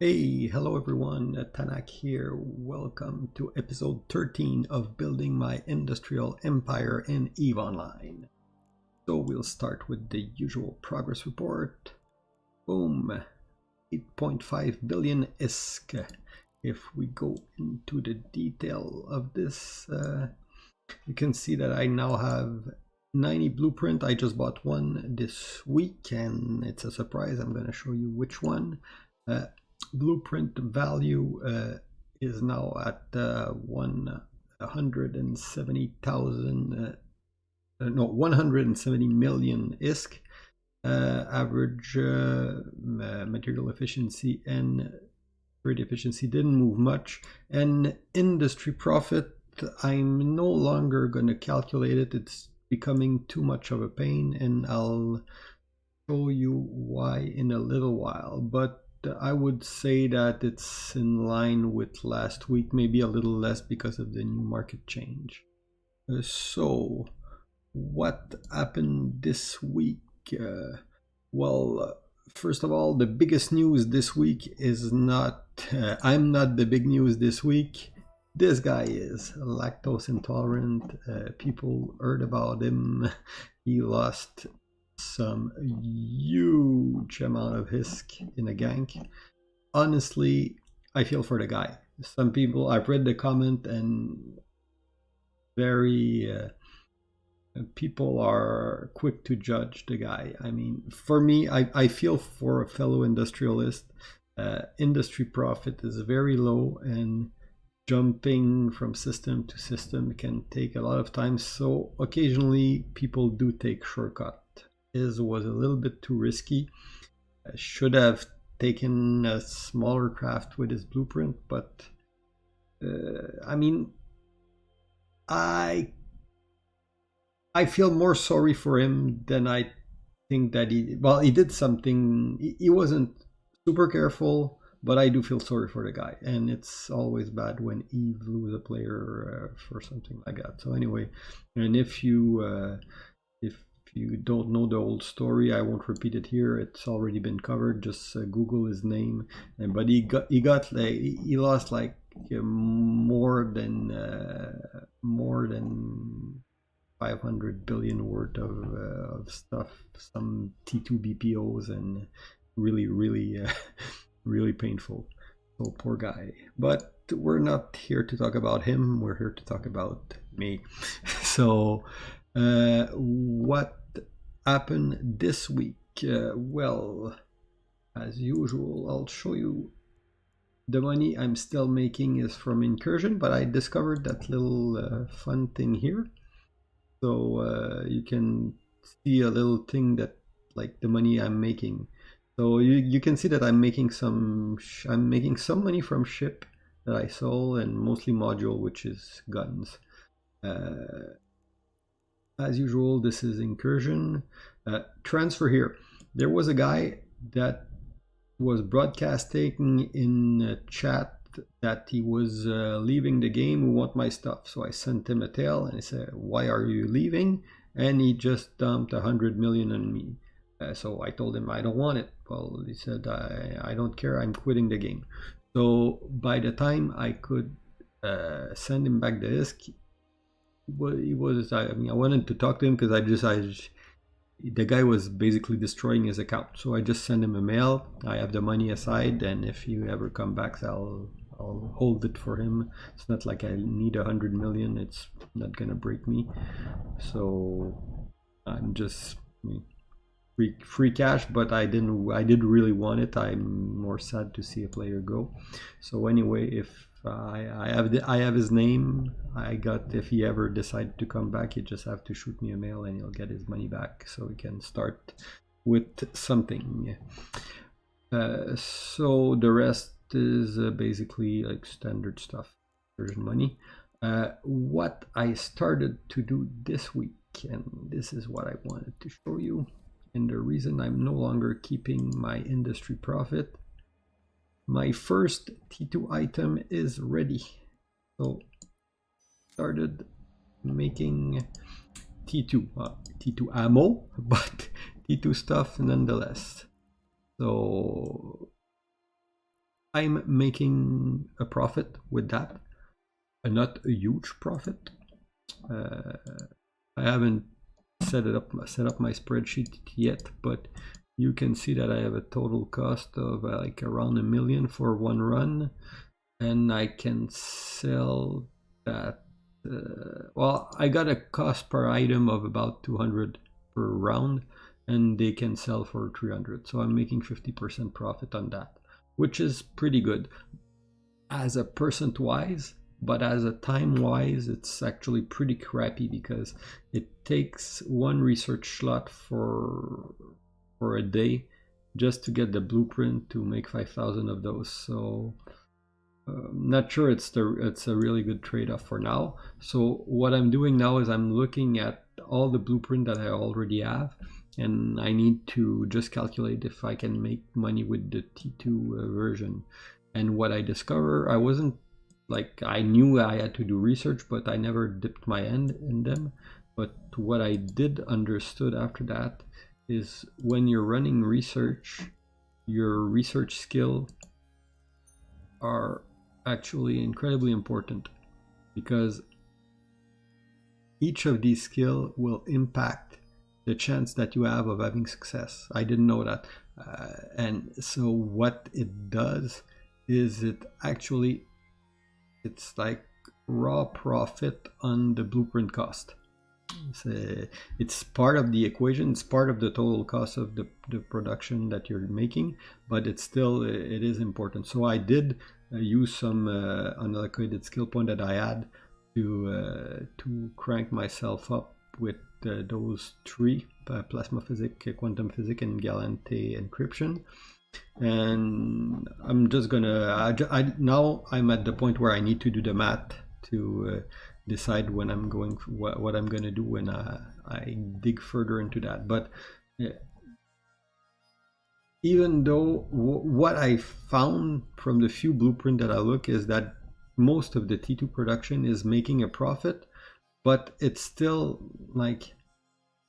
Hey, hello everyone, Tanak here. Welcome to episode 13 of Building My Industrial Empire in EVE Online. So we'll start with the usual progress report. Boom, 8.5 billion ISK. If we go into the detail of this, you can see that I now have 90 blueprint. I just bought one this week and it's a surprise. I'm going to show you which one. Blueprint value is now at 170 million ISK. Average material efficiency and trade efficiency didn't move much. And industry profit, I'm no longer going to calculate it. It's becoming too much of a pain, and I'll show you why in a little while. But I would say that it's in line with last week, maybe a little less because of the new market change. So what happened this week? First of all, the biggest news this week is not, I'm not the big news this week. This guy is lactose intolerant. People heard about him. He lost some huge amount of hisk in a gank. Honestly, I feel for the guy. Some people, I've read the comment, and very people are quick to judge the guy. I mean, for me, I feel for a fellow industrialist. Industry profit is very low, and jumping from system to system can take a lot of time. So occasionally people do take shortcut. His was a little bit too risky. I should have taken a smaller craft with his blueprint, but I mean, I feel more sorry for him than I think that he did something. He wasn't super careful, but I do feel sorry for the guy, and it's always bad when EVE lose a player for something like that. So anyway, and if you don't know the old story, I won't repeat it here. It's already been covered. Just Google his name. But he lost like more than 500 billion worth of stuff. Some T2 BPOs, and really painful. So poor guy. But we're not here to talk about him. We're here to talk about me. So what happened this week? Well, as usual, I'll show you the money I'm still making is from Incursion, but I discovered that little fun thing here. So you can see a little thing that like the money I'm making. So you can see that I'm making some money from ship that I sold, and mostly module, which is guns. As usual, this is Incursion. Transfer here. There was a guy that was broadcasting in a chat that he was leaving the game, who want my stuff. So I sent him a tail and I said, why are you leaving? And he just dumped 100 million on me. So I told him I don't want it. Well, he said, I don't care, I'm quitting the game. So by the time I could send him back the disc, he was, I mean, I wanted to talk to him because the guy was basically destroying his account. So I just sent him a mail. I have the money aside, and if you ever come back, I'll hold it for him. It's not like I need 100 million. It's not gonna break me. So I'm just free cash, but I did really want it. I'm more sad to see a player go. So anyway, if I have his name. If he ever decided to come back, he just have to shoot me a mail and he'll get his money back, so we can start with something. So the rest is basically like standard stuff, version money. What I started to do this week, and this is what I wanted to show you, and the reason I'm no longer keeping my industry profit. My first T2 item is ready. So started making T2 ammo, but T2 stuff nonetheless. So I'm making a profit with that, not a huge profit. I haven't set up my spreadsheet yet, but you can see that I have a total cost of like around $1 million for one run, and I can sell that. Well, I got a cost per item of about 200 per round, and they can sell for 300. So I'm making 50% profit on that, which is pretty good as a percent wise, but as a time wise, it's actually pretty crappy because it takes one research slot for a day just to get the blueprint to make 5,000 of those. So not sure it's a really good trade-off for now. So what I'm doing now is I'm looking at all the blueprint that I already have, and I need to just calculate if I can make money with the T2 version. And what I discover, I wasn't like, I knew I had to do research, but I never dipped my hand in them. But what I did understood after that is when you're running research, your research skill are actually incredibly important, because each of these skills will impact the chance that you have of having success. I didn't know that. And so what it does is it's like raw profit on the blueprint cost. It's part of the equation, it's part of the total cost of the production that you're making, but it is important. So I did use some unallocated skill point that I had to crank myself up with those three, plasma physics, quantum physics, and Galante encryption. And I'm just gonna now I'm at the point where I need to do the math to decide when I'm going what I'm gonna do when I dig further into that. But even though what I found from the few blueprint that I look is that most of the T2 production is making a profit, but it's still like,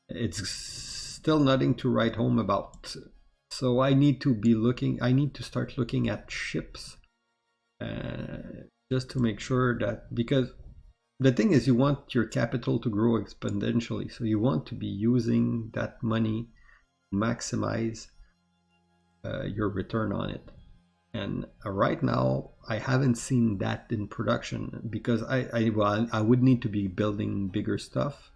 it's still nothing to write home about. So I need to start looking at ships just to make sure that, because the thing is, you want your capital to grow exponentially, so you want to be using that money to maximize your return on it. And right now I haven't seen that in production, because I would need to be building bigger stuff.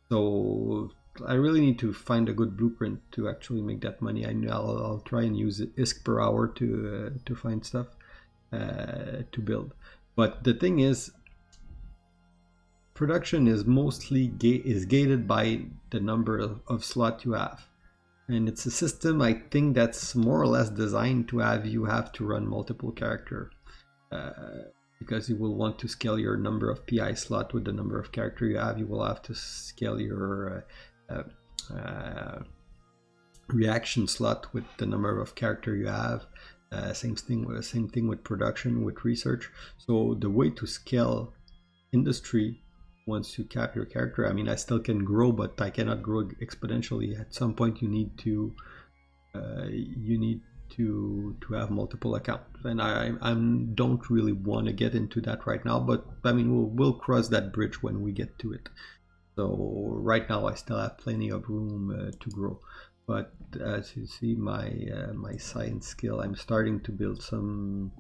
So I really need to find a good blueprint to actually make that money. I'll try and use ISK per hour to find stuff to build. But the thing is, production is mostly gated by the number of slots you have. And it's a system, I think, that's more or less designed to have to run multiple character, because you will want to scale your number of PI slot with the number of character you have. You will have to scale your reaction slot with the number of character you have. Same thing with production, with research. So the way to scale industry, once you cap your character, I mean, I still can grow, but I cannot grow exponentially. At some point you need to have multiple accounts, and I don't really want to get into that right now, but I mean, we'll cross that bridge when we get to it. So right now I still have plenty of room to grow. But as you see, my science skill, I'm starting to build some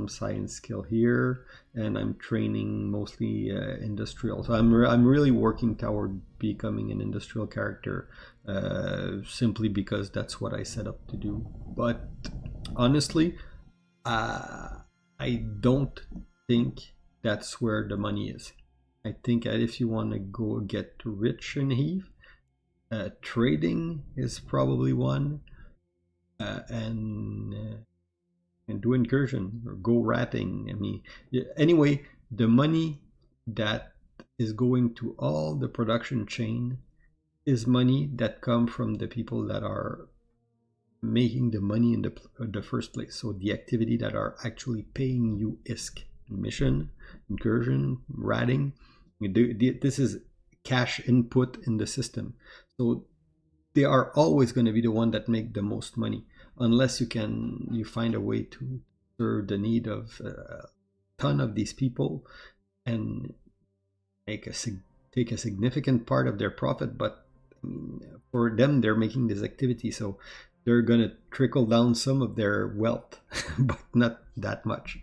science skill here, and I'm training mostly industrial. So I'm really working toward becoming an industrial character, simply because that's what I set up to do. But honestly, I don't think that's where the money is. I think that if you want to go get rich in Heave, trading is probably one, and do Incursion or go ratting. I mean, anyway, the money that is going to all the production chain is money that come from the people that are making the money in the first place. So the activity that are actually paying you ISK, mission, Incursion, ratting. This is cash input in the system. So they are always going to be the one that make the most money, unless you find a way to serve the need of a ton of these people and take a significant part of their profit. But for them, they're making this activity, so they're gonna trickle down some of their wealth, but not that much.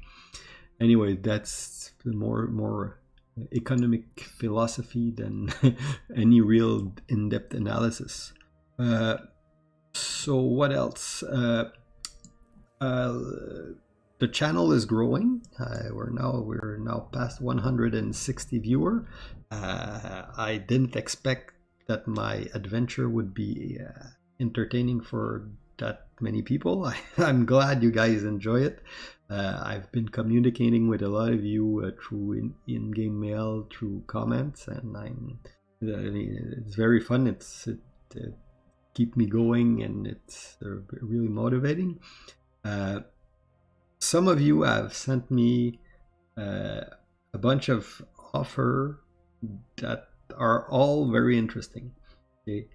Anyway, that's more economic philosophy than any real in-depth analysis. So what else? The channel is growing. We're now past 160 viewer. I didn't expect that my adventure would be entertaining for that many people. I'm glad you guys enjoy it. I've been communicating with a lot of you through in-game mail, through comments, and it's very fun. It keep me going, and it's really motivating. Some of you have sent me a bunch of offers that are all very interesting. Okay?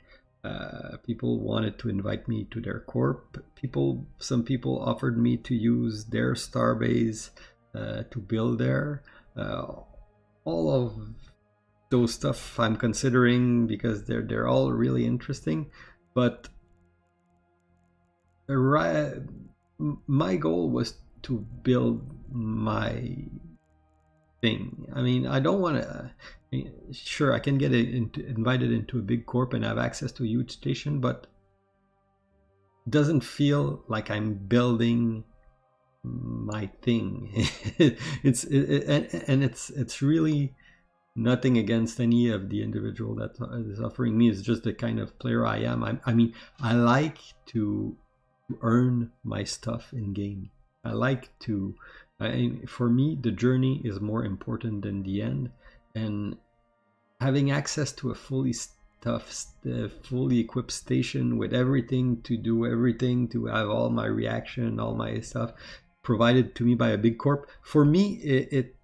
People wanted to invite me to their corp. Some people offered me to use their starbase to build there. All of those stuff I'm considering because they're all really interesting. But my goal was to build my thing. I mean, I don't want to. Sure, I can get invited into a big corp and have access to a huge station, but it doesn't feel like I'm building my thing. It's really nothing against any of the individual that is offering me. It's just the kind of player I am. I mean, I like to earn my stuff in game. I like to. For me, the journey is more important than the end, and having access to a fully equipped station with everything to do everything, to have all my reaction, all my stuff provided to me by a big corp, for me,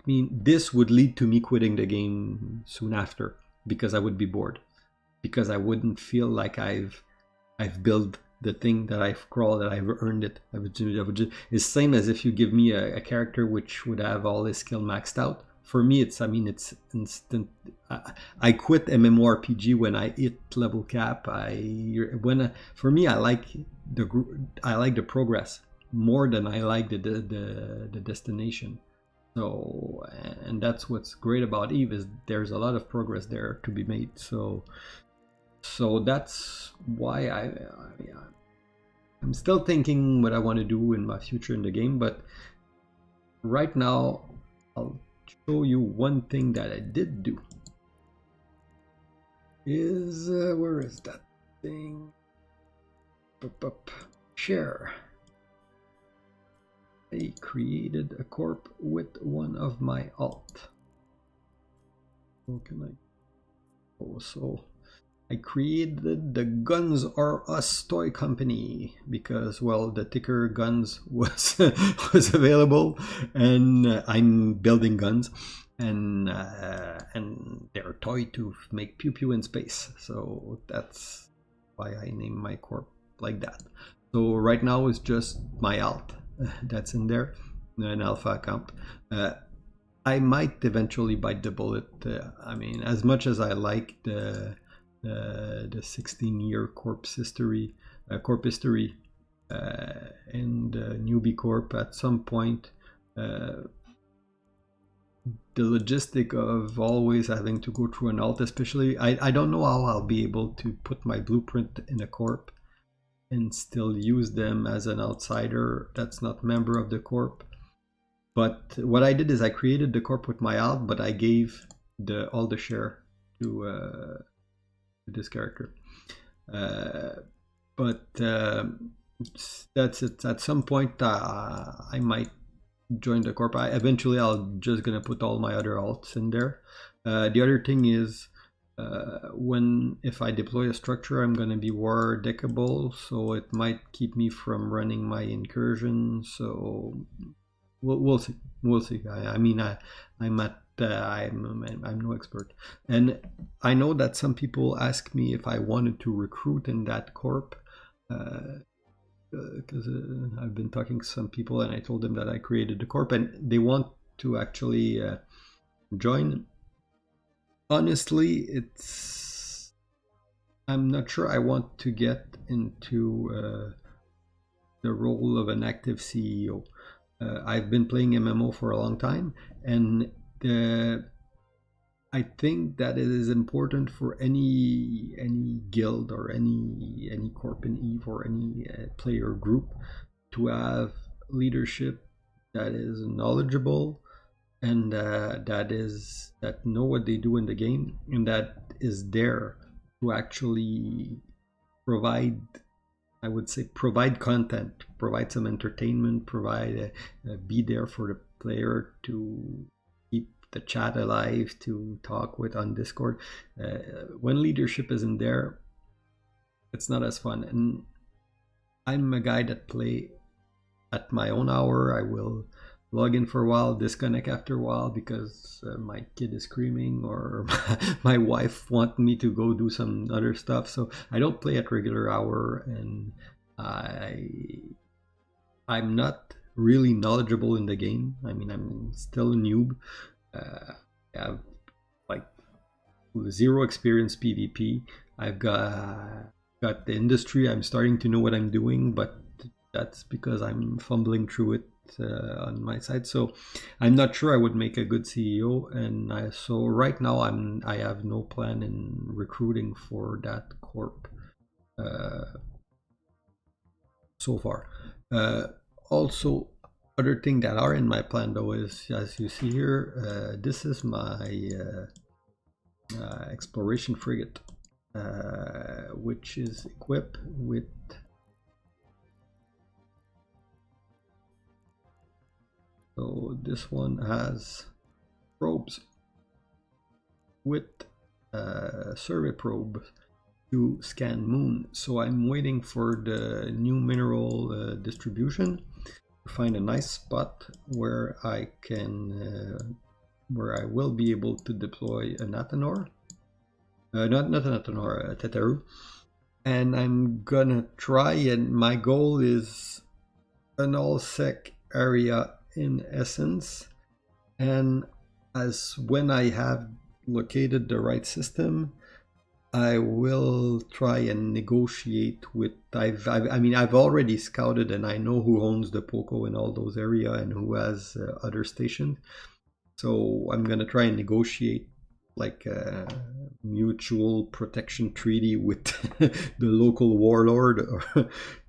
this would lead to me quitting the game soon after, because I would be bored, because I wouldn't feel like I've built the thing that I've crawled, that I've earned it. It's the same as if you give me a character which would have all his skill maxed out. For me, it's instant. I quit MMORPG when I hit level cap. For me, I like the progress more than I like the destination. So, and that's what's great about EVE, is there's a lot of progress there to be made. So that's why I'm still thinking what I want to do in my future in the game. But right now, I'll show you one thing that I did do. Where is that thing? Share. I created a corp with one of my alt. How can I? Oh, so I created the Guns Are Us toy company because, well, the ticker guns was was available, and I'm building guns, and they're toy to make pew pew in space. So that's why I named my corp like that. So right now it's just my alt that's in there, an alpha account. I might eventually bite the bullet. I mean, as much as I like the 16-year corp history, and newbie corp, at some point, the logistic of always having to go through an alt, especially, I don't know how I'll be able to put my blueprint in a corp and still use them as an outsider that's not member of the corp. But what I did is I created the corp with my alt, but I gave all the share to this character. But that's it. At some point, I might join the corp. Eventually, I'll just gonna put all my other alts in there. The other thing is, if I deploy a structure, I'm gonna be war deckable, so it might keep me from running my incursion. So we'll see. We'll see. I'm no expert, and I know that some people ask me if I wanted to recruit in that corp. because I've been talking to some people and I told them that I created the corp and they want to actually join. Honestly, I'm not sure I want to get into the role of an active CEO. I've been playing MMO for a long time, and I think that it is important for any guild or any corp in Eve or any player group to have leadership that is knowledgeable and that know what they do in the game and that is there to actually provide, I would say, provide content, provide some entertainment, provide be there for the player to keep the chat alive, to talk with on Discord. When leadership isn't there, it's not as fun. And I'm a guy that play at my own hour. I will log in for a while, disconnect after a while because my kid is screaming or my wife wants me to go do some other stuff. So I don't play at regular hour, and I'm not really knowledgeable in the game. I mean, I'm still a noob. I have like zero experience PvP. I've got the industry. I'm starting to know what I'm doing, but that's because I'm fumbling through it on my side. So I'm not sure I would make a good CEO, and so right now I have no plan in recruiting for that corp so far. Also, other thing that are in my plan though is, as you see here, this is my exploration frigate, which is equipped with so this one has probes with survey probes to scan moon. So I'm waiting for the new mineral distribution to find a nice spot where I can where I will be able to deploy an Athanor, not an Athanor, a Teteru, and I'm gonna try, and my goal is an all sec area in essence, and as when I have located the right system, I will try and negotiate with. I mean, I've already scouted and I know who owns the Poco in all those areas and who has other stations. So I'm gonna try and negotiate like a mutual protection treaty with the local warlord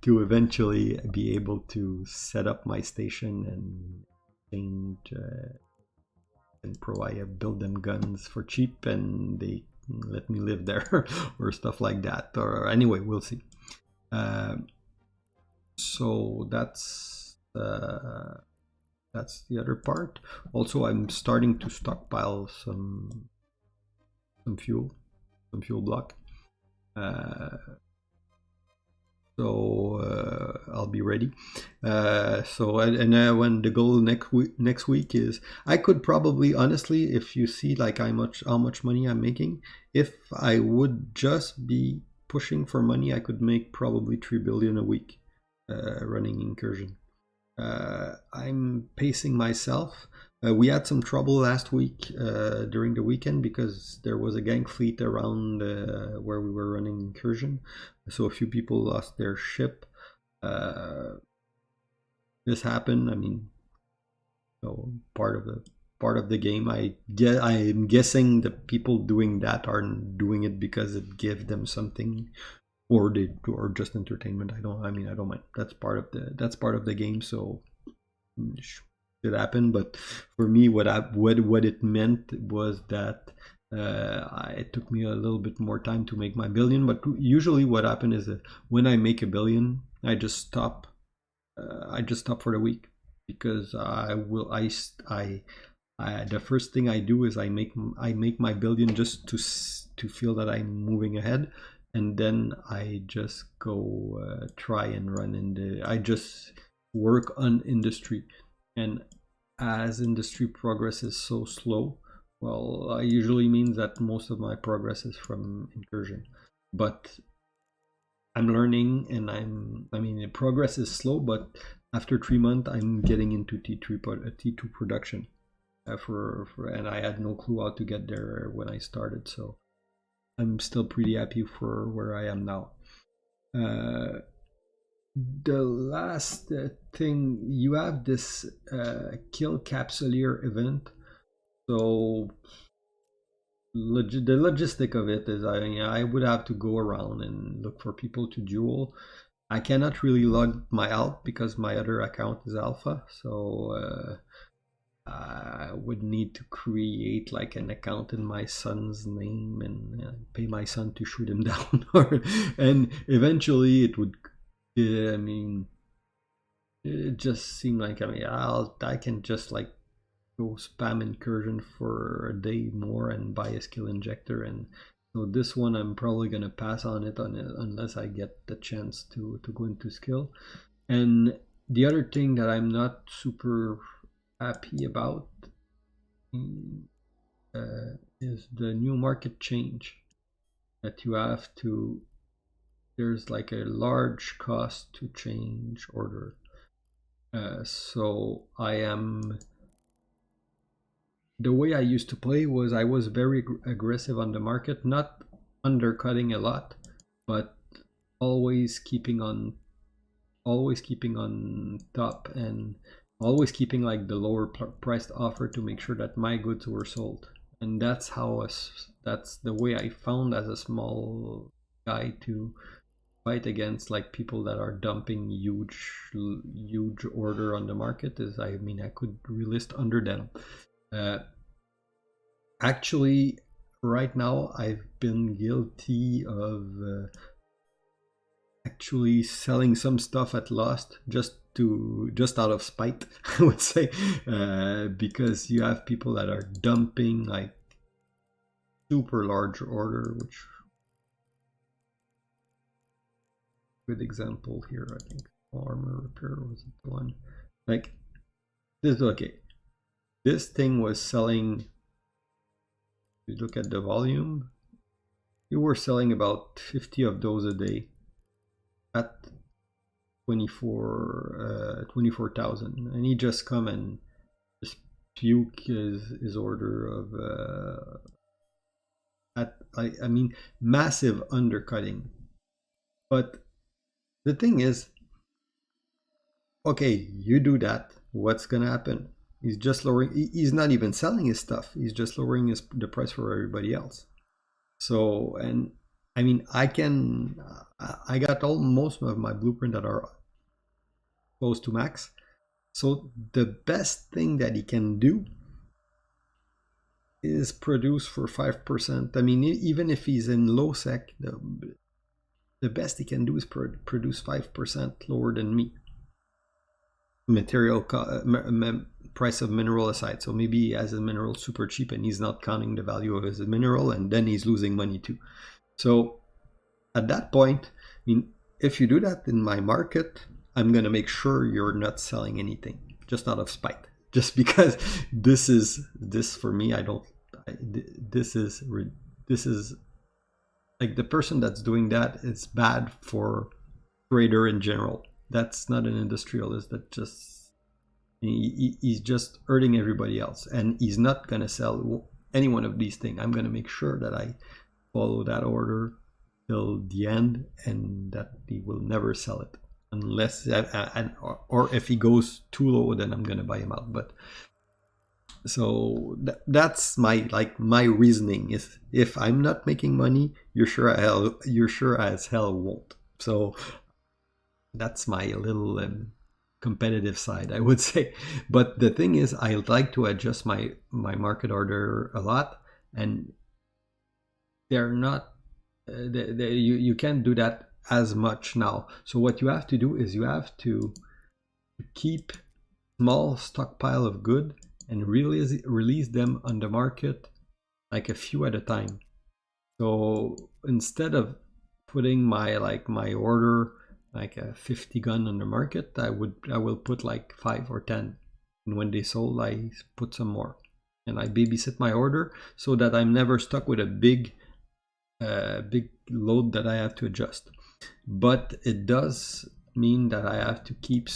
to eventually be able to set up my station and change and provide build them guns for cheap and they let me live there or stuff like that. Or anyway, we'll see. So that's the other part. Also, I'm starting to stockpile some fuel block. So I'll be ready. So when the goal next week is, I could probably, honestly, if you see like how much money I'm making, if I would just be pushing for money, I could make probably 3 billion a week running Incursion. I'm pacing myself. We had some trouble last week during the weekend because there was a gang fleet around where we were running Incursion. So a few people lost their ship. This happened. I mean, so part of the game. I'm guessing the people doing that aren't doing it because it gives them something, or just entertainment. I don't mind. That's part of the game. So it happened. But for me, what it meant was that it took me a little bit more time to make my billion. But usually, what happened is that when I make a billion, I just stop. I just stop for the week because the first thing I do is I make my billion just to feel that I'm moving ahead, and then I just go try and run I just work on industry, and as industry progress is so slow, well, usually means that most of my progress is from Incursion, but I'm learning, and I mean, the progress is slow, but after 3 months, I'm getting into T2 production. And I had no clue how to get there when I started, so I'm still pretty happy for where I am now. The last thing, you have this kill capsuleer event. So the logistic of it is, I would have to go around and look for people to duel. I cannot really log my alt because my other account is alpha, so I would need to create like an account in my son's name and pay my son to shoot him down. And eventually it would, I mean, it just seemed like, I can just like go spam Incursion for a day more and buy a skill injector. And so this one I'm probably gonna pass on it unless I get the chance to go into skill. And the other thing that I'm not super happy about is the new market change that you have to, there's like a large cost to change order. So the way I used to play was I was very aggressive on the market, not undercutting a lot, but always keeping on top, and always keeping like the lower priced offer to make sure that my goods were sold. And that's the way I found as a small guy to fight against like people that are dumping huge order on the market. Is, I mean, I could relist under them. Actually, right now I've been guilty of actually selling some stuff at lost just out of spite, I would say, because you have people that are dumping like super large order, which good example here, I think armor repair was the one. Like this, okay, this thing was selling, you look at the volume, you were selling about 50 of those a day at 24,000, and he just come and just puke his order of I mean, massive undercutting. But the thing is, okay, you do that, what's gonna happen? He's just lowering, he's not even selling his stuff, he's just lowering the price for everybody else. So, and I mean, I got most of my blueprint that are close to max. So the best thing that he can do is produce for 5%. I mean, even if he's in low sec, the best he can do is produce 5% lower than me. Material price of mineral aside. So maybe he has a mineral super cheap and he's not counting the value of his mineral, and then he's losing money too. So at that point, I mean, if you do that in my market, I'm gonna make sure you're not selling anything, just out of spite, just because this for me, this is like, the person that's doing that is bad for trader in general. That's not an industrialist. That just, he's just hurting everybody else, and he's not gonna sell any one of these things. I'm gonna make sure that I follow that order till the end, and that he will never sell it unless, or if he goes too low, then I'm gonna buy him out. But so that's my reasoning is, if I'm not making money, you're sure as hell won't. So that's my little competitive side, I would say. But the thing is, I like to adjust my market order a lot, and they're not you can't do that as much now. So what you have to do is you have to keep small stockpile of good and release them on the market, like a few at a time. So instead of putting my order like a 50 gun on the market, I will put like 5 or 10, and when they sold, I put some more, and I babysit my order so that I'm never stuck with a big load that I have to adjust. but it does mean that I have to keep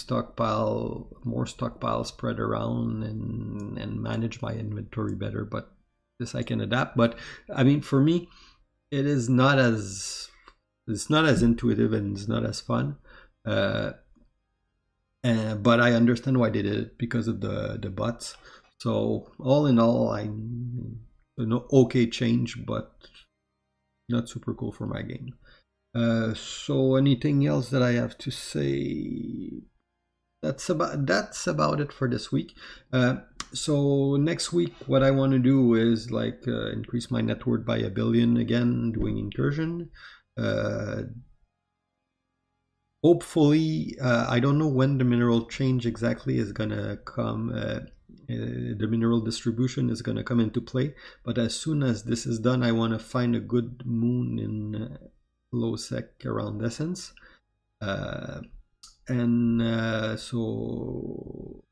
more stockpile spread around and manage my inventory better. But this I can adapt. But I mean, for me, it's not as intuitive and it's not as fun. But I understand why they did it because of the bots. So all in all, okay change, but not super cool for my game. So anything else that I have to say? That's about it for this week. So next week, what I want to do is like increase my net worth by 1 billion again, doing Incursion. Hopefully, I don't know when the mineral change exactly is gonna come. The mineral distribution is gonna come into play, but as soon as this is done, I want to find a good moon in low sec around essence, and so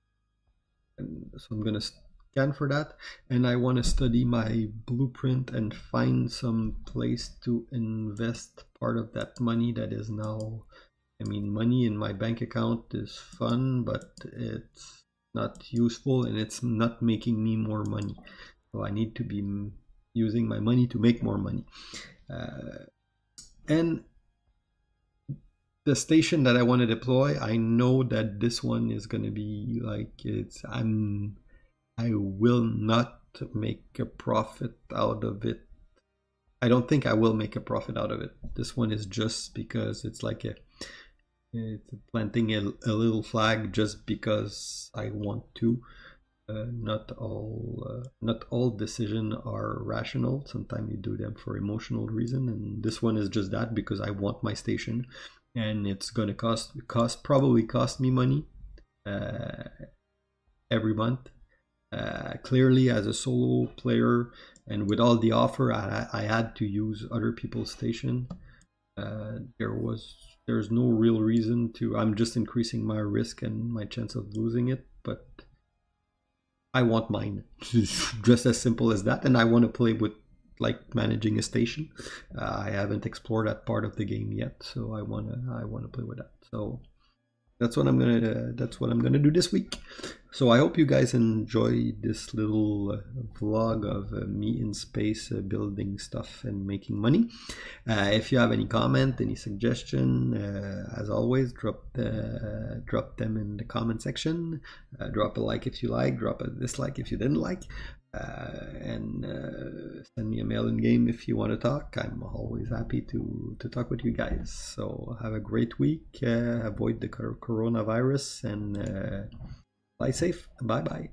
I'm gonna scan for that, and I want to study my blueprint and find some place to invest part of that money that is now. I mean, money in my bank account is fun, but it's not useful and it's not making me more money. So I need to be using my money to make more money. And the station that I want to deploy, I know that this one is going to be like I will not make a profit out of it. I don't think I will make a profit out of it. This one is just because it's like it's planting a little flag just because I want to. Not all decisions are rational. Sometimes you do them for emotional reason, and this one is just that because I want my station, and it's gonna probably cost me money every month. Clearly, as a solo player, and with all the offer, I had to use other people's station. There's no real reason to. I'm just increasing my risk and my chance of losing it, but I want mine. Just as simple as that, and I want to play with like managing a station. I haven't explored that part of the game yet, so I wanna play with that. So that's what I'm gonna do this week. So I hope you guys enjoy this little vlog of me in space building stuff and making money. If you have any comment, any suggestion, as always, drop them in the comment section. Drop a like if you like, drop a dislike if you didn't like, and send me a mail in game if you want to talk. I'm always happy to talk with you guys. So have a great week. Avoid the coronavirus and fly safe. Bye bye.